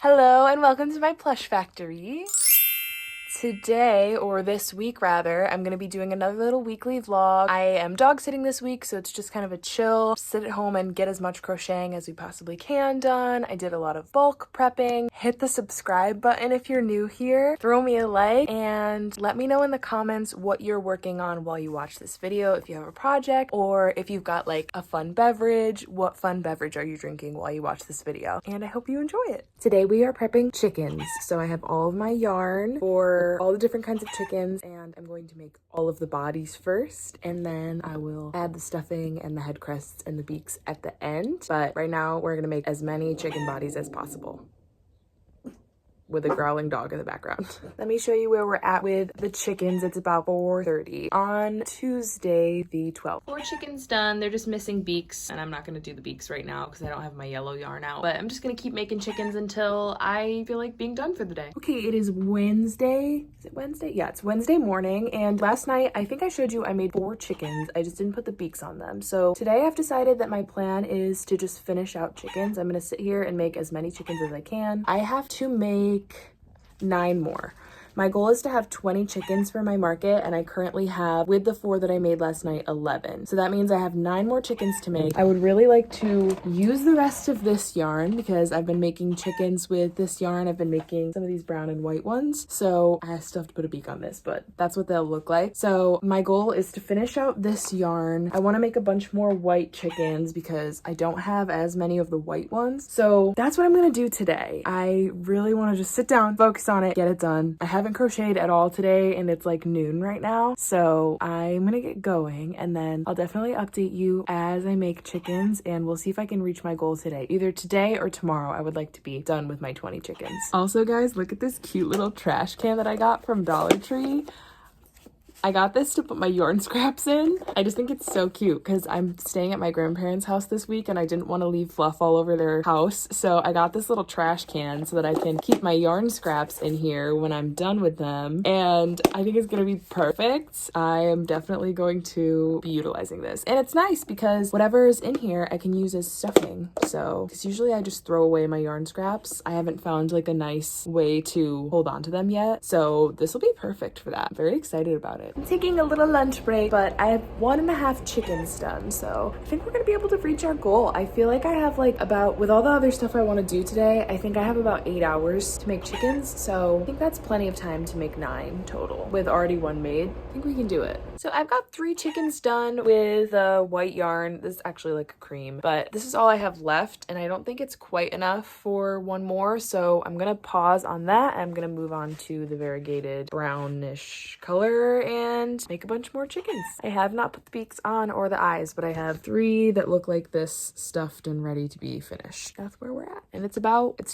Hello and welcome to my plush factory. Today, or this week rather, I'm going to be doing another little weekly vlog. I am dog sitting this week, so it's just kind of a chill, sit at home and get as much crocheting as we possibly can done. I did a lot of bulk prepping. Hit the subscribe button if you're new here. Throw me a like and let me know in the comments what you're working on while you watch this video. If you have a project or if you've got like a fun beverage, what fun beverage are you drinking while you watch this video? And I hope you enjoy it. Today we are prepping chickens. So I have all of my yarn for all the different kinds of chickens, and I'm going to make all of the bodies first, and then I will add the stuffing and the head crests and the beaks at the end. But right now we're gonna make as many chicken bodies as possible with a growling dog in the background. Let me show you where we're at with the chickens. It's about 4:30 on Tuesday the 12th. 4 chickens done. They're just missing beaks, and I'm not gonna do the beaks right now because I don't have my yellow yarn out, but I'm just gonna keep making chickens until I feel like being done for the day. Okay, it is Wednesday. Is it Wednesday? Yeah, it's Wednesday morning, and last night I think I showed you I made 4 chickens. I just didn't put the beaks on them. So today I've decided that my plan is to just finish out chickens. I'm gonna sit here and make as many chickens as I can. I have to make 9 more. My goal is to have 20 chickens for my market, and I currently have, with the 4 that I made last night, 11. So that means I have 9 more chickens to make. I would really like to use the rest of this yarn because I've been making chickens with this yarn. I've been making some of these brown and white ones. So I still have to put a beak on this, but that's what they'll look like. So my goal is to finish out this yarn. I want to make a bunch more white chickens because I don't have as many of the white ones. So that's what I'm going to do today. I really want to just sit down, focus on it, get it done. I haven't crocheted at all today, and it's like noon right now, so I'm gonna get going, and then I'll definitely update you as I make chickens, and we'll see if I can reach my goal today. Either today or tomorrow I would like to be done with my 20 chickens. Also guys, look at this cute little trash can that I got from Dollar Tree. I got this to put my yarn scraps in. I just think it's so cute because I'm staying at my grandparents' house this week and I didn't want to leave fluff all over their house. So I got this little trash can so that I can keep my yarn scraps in here when I'm done with them. And I think it's going to be perfect. I am definitely going to be utilizing this. And it's nice because whatever is in here, I can use as stuffing. So, because usually I just throw away my yarn scraps. I haven't found like a nice way to hold on to them yet. So this will be perfect for that. I'm very excited about it. I'm taking a little lunch break, but I have 1.5 chickens done, so I think we're gonna be able to reach our goal. I feel like I have like about, with all the other stuff I want to do today, I think I have about 8 hours to make chickens, so I think that's plenty of time to make 9 total. With already 1 made, I think we can do it. So I've got 3 chickens done with white yarn. This is actually like a cream, but this is all I have left, and I don't think it's quite enough for 1 more, so I'm gonna pause on that. I'm gonna move on to the variegated brownish color and make a bunch more chickens. I have not put the beaks on or the eyes, but I have 3 that look like this, stuffed and ready to be finished. That's where we're at. And it's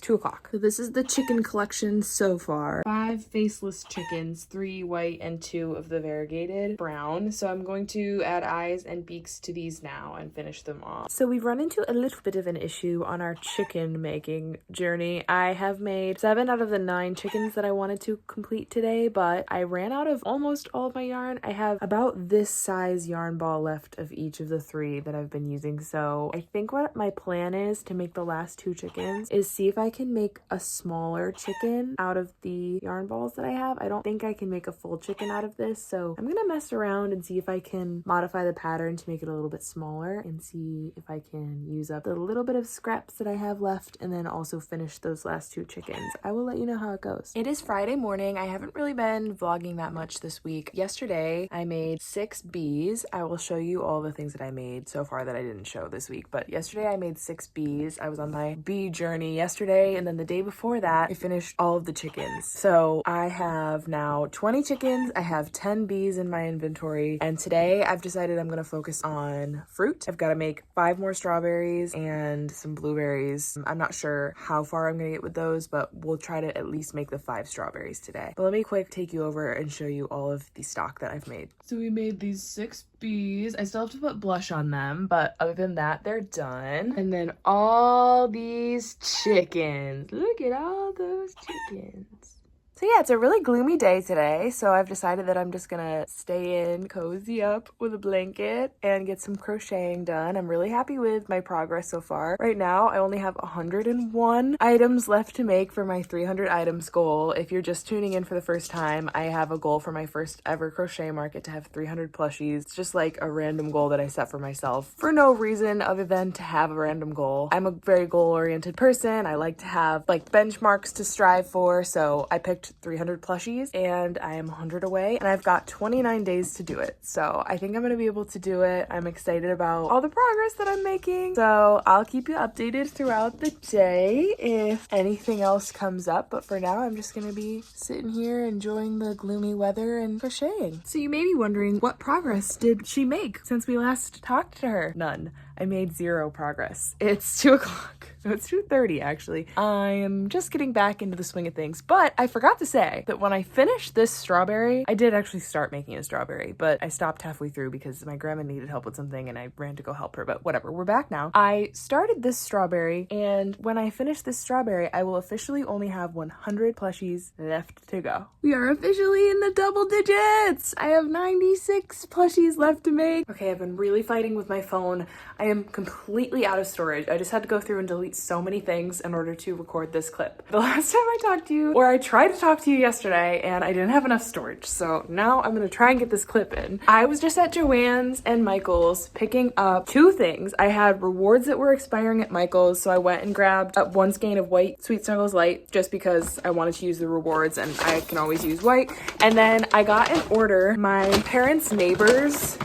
2 o'clock. So this is the chicken collection so far. 5 faceless chickens, 3 white and 2 of the variegated brown. So I'm going to add eyes and beaks to these now and finish them off. So we've run into a little bit of an issue on our chicken making journey. I have made 7 out of the 9 chickens that I wanted to complete today, but I ran out of almost all of my yarn. I have about this size yarn ball left of each of the 3 that I've been using. So I think what my plan is to make the last 2 chickens is see if I can make a smaller chicken out of the yarn balls that I have. I don't think I can make a full chicken out of this, so I'm gonna mess around and see if I can modify the pattern to make it a little bit smaller and see if I can use up the little bit of scraps that I have left and then also finish those last 2 chickens. I will let you know how it goes. It is Friday morning. I haven't really been vlogging that much this week. Yesterday I made 6 bees. I will show you all the things that I made so far that I didn't show this week, but yesterday I made 6 bees. I was on my bee journey yesterday, and then the day before that I finished all of the chickens. So I have now 20 chickens. I have 10 bees in my inventory, and today I've decided I'm gonna focus on fruit. I've got to make 5 more strawberries and some blueberries. I'm not sure how far I'm gonna get with those, but we'll try to at least make the 5 strawberries today. But let me quick take you over and show you all of the stock that I've made. So we made these 6 bees. I still have to put blush on them, but other than that, they're done. And then all these chickens. Look at all those chickens. So yeah, it's a really gloomy day today, so I've decided that I'm just gonna stay in, cozy up with a blanket, and get some crocheting done. I'm really happy with my progress so far. Right now, I only have 101 items left to make for my 300 items goal. If you're just tuning in for the first time, I have a goal for my first ever crochet market to have 300 plushies. It's just like a random goal that I set for myself for no reason other than to have a random goal. I'm a very goal-oriented person. I like to have like benchmarks to strive for, so I picked 300 plushies and I am 100 away and I've got 29 days to do it. So I think I'm gonna be able to do it. I'm excited about all the progress that I'm making. So I'll keep you updated throughout the day if anything else comes up. But for now, I'm just gonna be sitting here enjoying the gloomy weather and crocheting. So you may be wondering, what progress did she make since we last talked to her? None. I made zero progress. It's 2 o'clock. It's 2:30 actually. I am just getting back into the swing of things, but I forgot to say that when I finished this strawberry, I did actually start making a strawberry, but I stopped halfway through because my grandma needed help with something and I ran to go help her, but whatever, we're back now. I started this strawberry, and when I finish this strawberry, I will officially only have 100 plushies left to go. We are officially in the double digits! I have 96 plushies left to make. Okay, I've been really fighting with my phone. I am completely out of storage. I just had to go through and delete so many things in order to record this clip. The last time I talked to you, or I tried to talk to you yesterday, and I didn't have enough storage. So now I'm gonna try and get this clip in. I was just at Joann's and Michael's picking up 2 things. I had rewards that were expiring at Michael's, so I went and grabbed up 1 skein of white Sweet Snuggles Light just because I wanted to use the rewards and I can always use white. And then I got an order. My parents' neighbors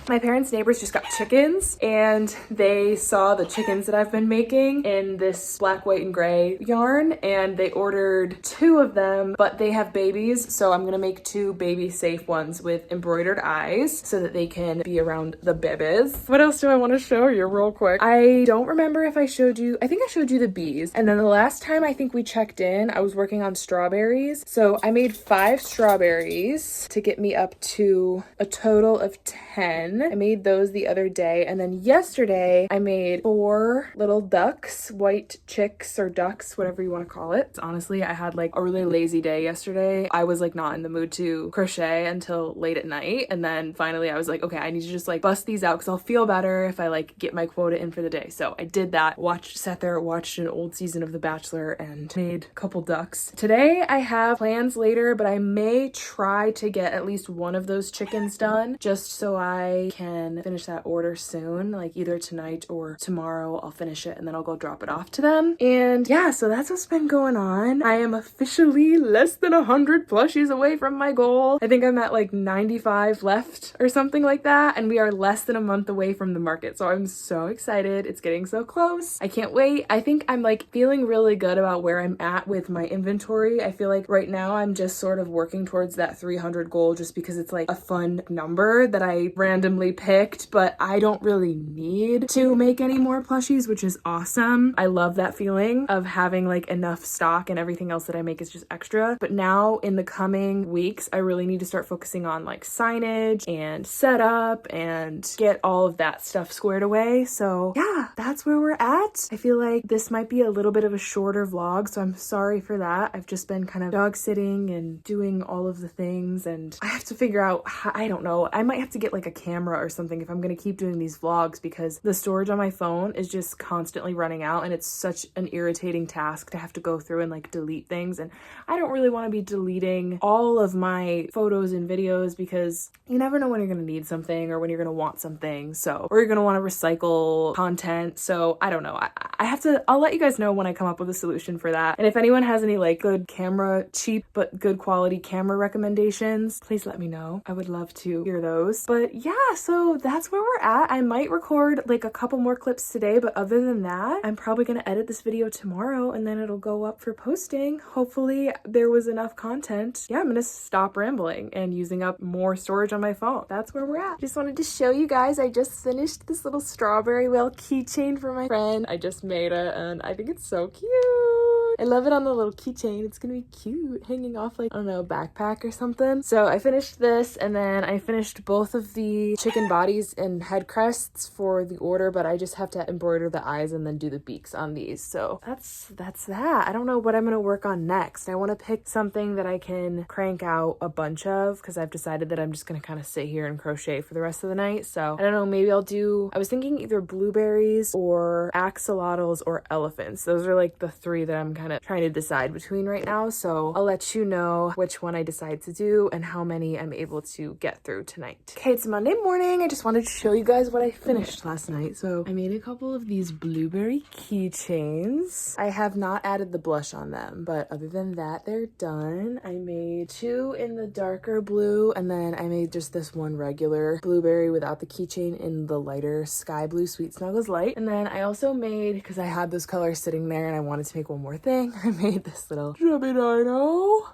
just got chickens, and they saw the chickens that I've been making in this black, white, and gray yarn, and they ordered 2 of them, but they have babies, so I'm gonna make 2 baby safe ones with embroidered eyes so that they can be around the babies. What else do I want to show you real quick? I don't remember if I showed you, I think I showed you the bees, and then the last time I think we checked in, I was working on strawberries, so I made 5 strawberries to get me up to a total of 10. I made those the other day, and then yesterday I made 4 little ducks, white chicks or ducks, whatever you want to call it. Honestly, I had like a really lazy day yesterday. I was like not in the mood to crochet until late at night, and then finally I was like, okay, I need to just like bust these out because I'll feel better if I like get my quota in for the day. So I did that, sat there, watched an old season of The Bachelor and made a couple ducks. Today I have plans later, but I may try to get at least one of those chickens done just so I can finish that order soon, like either tonight or tomorrow. I'll finish it and then I'll go drop it off to them. And yeah, so that's what's been going on. I am officially less than 100 plushies away from my goal. I think I'm at like 95 left or something like that, and we are less than a month away from the market. So I'm so excited. It's getting so close. I can't wait. I think I'm like feeling really good about where I'm at with my inventory. I feel like right now I'm just sort of working towards that 300 goal just because it's like a fun number that I randomly picked, but I don't really need to make any more plushies, which is awesome. I love that feeling of having like enough stock and everything else that I make is just extra. But now in the coming weeks, I really need to start focusing on like signage and setup and get all of that stuff squared away. So yeah, that's where we're at. I feel like this might be a little bit of a shorter vlog, so I'm sorry for that. I've just been kind of dog sitting and doing all of the things, and I have to figure out how, I don't know, I might have to get like a camera or something if I'm gonna keep doing these vlogs, because the storage on my phone is just constantly running out and it's such an irritating task to have to go through and like delete things. And I don't really want to be deleting all of my photos and videos because you never know when you're gonna need something or when you're gonna want something, so, or you're gonna want to recycle content. So I don't know, I'll let you guys know when I come up with a solution for that. And if anyone has any like good camera, cheap but good quality camera recommendations, please let me know. I would love to hear those. But yeah, so that's where we're at. I might record like a couple more clips today, but other than that, I'm probably gonna edit this video tomorrow and then it'll go up for posting. Hopefully there was enough content. Yeah, I'm gonna stop rambling and using up more storage on my phone. That's where we're at. Just wanted to show you guys, I just finished this little strawberry whale keychain for my friend. I just made it and I think it's so cute. I love it on the little keychain. It's gonna be cute, hanging off like, I don't know, a backpack or something. So I finished this, and then I finished both of the chicken bodies and head crests for the order, but I just have to embroider the eyes and then do the beaks on these. So that's that. I don't know what I'm gonna work on next. I want to pick something that I can crank out a bunch of, because I've decided that I'm just gonna kind of sit here and crochet for the rest of the night. So I don't know, maybe I was thinking either blueberries or axolotls or elephants. Those are like the three that I'm kind of trying to decide between right now. So I'll let you know which one I decide to do and how many I'm able to get through tonight. Okay, it's Monday morning. I just wanted to show you guys what I finished last night. So I made a couple of these blueberry keychains. I have not added the blush on them, but other than that, they're done. I made two in the darker blue, and then I made just this one regular blueberry without the keychain in the lighter sky blue Sweet Snuggles light. And then I also made, because I had those colors sitting there and I wanted to make one more thing, I made this little chubby dino.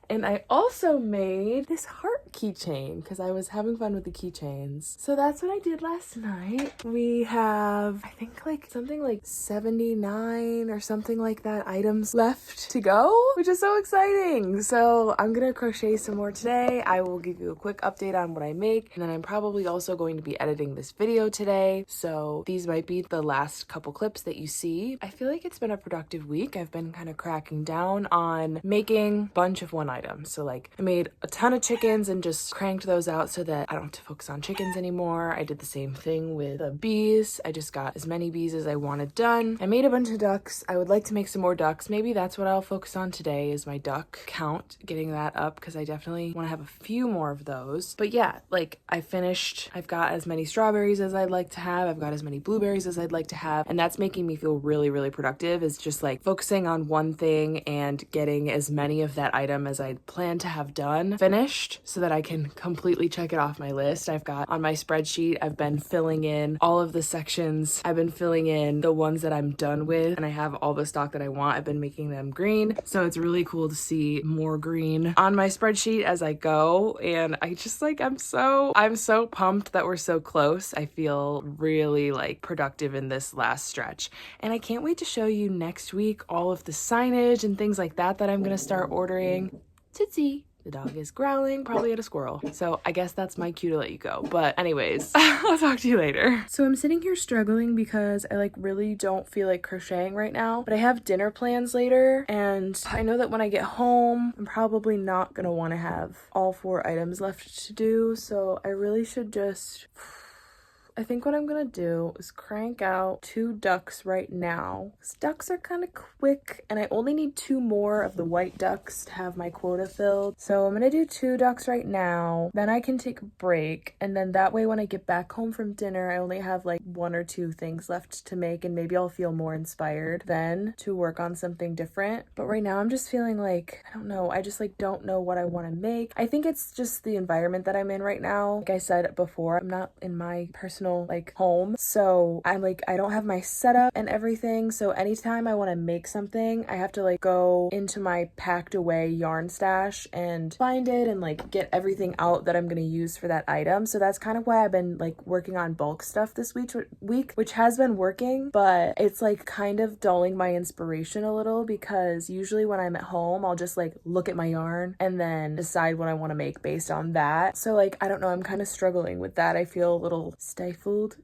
And I also made this heart keychain because I was having fun with the keychains. So that's what I did last night. We have, I think like something like 79 or something like that items left to go, which is so exciting. So I'm gonna crochet some more today. I will give you a quick update on what I make. And then I'm probably also going to be editing this video today. So these might be the last couple clips that you see. I feel like it's been a productive week. I've been kind of cracking down on making a bunch of one items. So like I made a ton of chickens and just cranked those out so that I don't have to focus on chickens anymore. I did the same thing with the bees. I just got as many bees as I wanted done. I made a bunch of ducks. I would like to make some more ducks. Maybe that's what I'll focus on today, is my duck count, getting that up, because I definitely want to have a few more of those. But yeah, like I've got as many strawberries as I'd like to have. I've got as many blueberries as I'd like to have. And that's making me feel really, really productive, is just like focusing on one thing and getting as many of that item as I plan to have done finished so that I can completely check it off my list. I've got on my spreadsheet, I've been filling in all of the sections. I've been filling in the ones that I'm done with, and I have all the stock that I want. I've been making them green. So it's really cool to see more green on my spreadsheet as I go. And I just like, I'm so pumped that we're so close. I feel really like productive in this last stretch. And I can't wait to show you next week all of the signage and things like that I'm gonna start ordering. Tootsie, the dog is growling, probably at a squirrel. So I guess that's my cue to let you go. But anyways, I'll talk to you later. So I'm sitting here struggling because I like really don't feel like crocheting right now, but I have dinner plans later. And I know that when I get home, I'm probably not gonna wanna have all 4 items left to do. So I really should just... I think what I'm gonna do is crank out 2 ducks right now. Because ducks are kind of quick, and I only need 2 more of the white ducks to have my quota filled. So I'm gonna do 2 ducks right now. Then I can take a break, and then that way when I get back home from dinner, I only have like 1 or 2 things left to make, and maybe I'll feel more inspired then to work on something different. But right now I'm just feeling like, I don't know, I just like don't know what I want to make. I think it's just the environment that I'm in right now. Like I said before, I'm not in my personal like home, so I'm like, I don't have my setup and everything, so anytime I want to make something, I have to like go into my packed away yarn stash and find it and like get everything out that I'm going to use for that item. So that's kind of why I've been like working on bulk stuff this week, which has been working, but it's like kind of dulling my inspiration a little, because usually when I'm at home, I'll just like look at my yarn and then decide what I want to make based on that. So like, I don't know, I'm kind of struggling with that. I feel a little stifled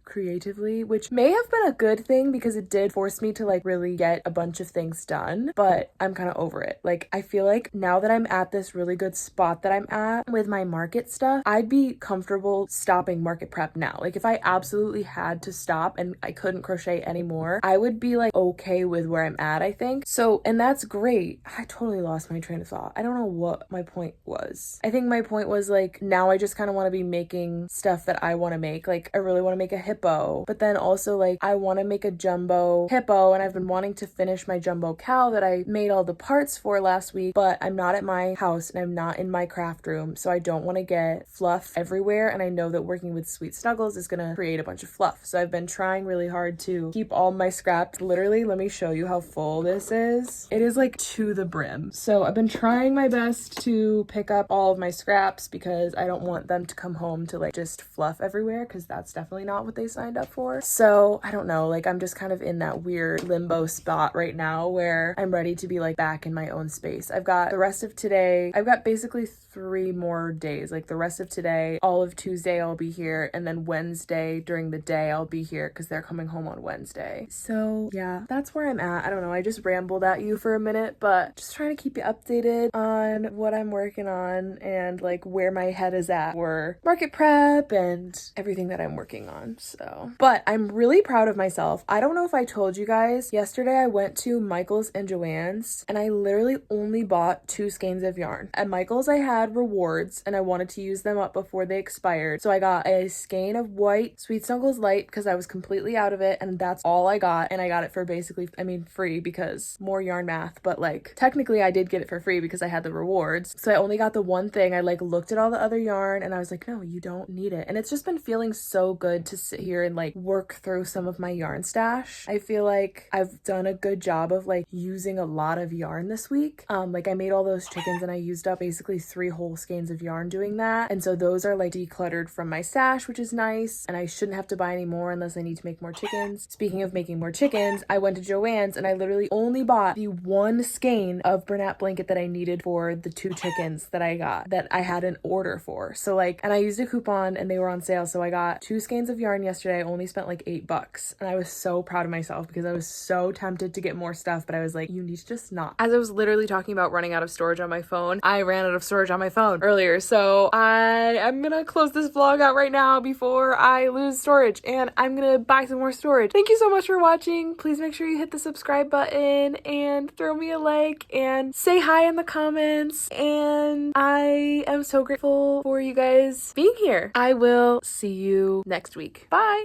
creatively, which may have been a good thing because it did force me to like really get a bunch of things done, but I'm kind of over it. Like, I feel like now that I'm at this really good spot that I'm at with my market stuff, I'd be comfortable stopping market prep now. Like, if I absolutely had to stop and I couldn't crochet anymore, I would be like okay with where I'm at, I think. So, and that's great. I totally lost my train of thought. I don't know what my point was. I think my point was like, now I just kind of want to be making stuff that I want to make. Like, I really want to make a hippo, but then also like I want to make a jumbo hippo, and I've been wanting to finish my jumbo cow that I made all the parts for last week, but I'm not at my house and I'm not in my craft room, so I don't want to get fluff everywhere, and I know that working with Sweet Snuggles is gonna create a bunch of fluff. So I've been trying really hard to keep all my scraps. Literally, let me show you how full this is. It is like to the brim. So I've been trying my best to pick up all of my scraps because I don't want them to come home to like just fluff everywhere, because that's definitely definitely not what they signed up for. So I don't know, like I'm just kind of in that weird limbo spot right now where I'm ready to be like back in my own space. I've got the rest of today. I've got basically 3 more days. Like the rest of today, all of Tuesday I'll be here, and then Wednesday during the day I'll be here because they're coming home on Wednesday. So yeah, that's where I'm at. I don't know, I just rambled at you for a minute, but just trying to keep you updated on what I'm working on and like where my head is at for market prep and everything that I'm working on. So, but I'm really proud of myself. I don't know if I told you guys, yesterday I went to Michael's and Joann's and I literally only bought 2 skeins of yarn. At Michael's I had rewards and I wanted to use them up before they expired. So I got a skein of white Sweet Snuggles Light because I was completely out of it, and that's all I got. And I got it for basically, I mean, free because more yarn math, but like technically I did get it for free because I had the rewards. So I only got the one thing. I like looked at all the other yarn and I was like, no, you don't need it. And it's just been feeling so good to sit here and like work through some of my yarn stash. I feel like I've done a good job of like using a lot of yarn this week. Like I made all those chickens and I used up basically 3 whole skeins of yarn doing that. And so those are like decluttered from my stash, which is nice. And I shouldn't have to buy any more unless I need to make more chickens. Speaking of making more chickens, I went to Joann's and I literally only bought the 1 skein of Bernat blanket that I needed for the 2 chickens that I got, that I had an order for. So like, and I used a coupon and they were on sale. So I got 2 skeins of yarn yesterday. I only spent like $8. And I was so proud of myself because I was so tempted to get more stuff, but I was like, you need to just not. As I was literally talking about running out of storage on my phone, I ran out of storage on my phone earlier. So I'm gonna close this vlog out right now before I lose storage, and I'm gonna buy some more storage. Thank you so much for watching. Please make sure you hit the subscribe button and throw me a like and say hi in the comments. And I am so grateful for you guys being here. I will see you next week. Bye.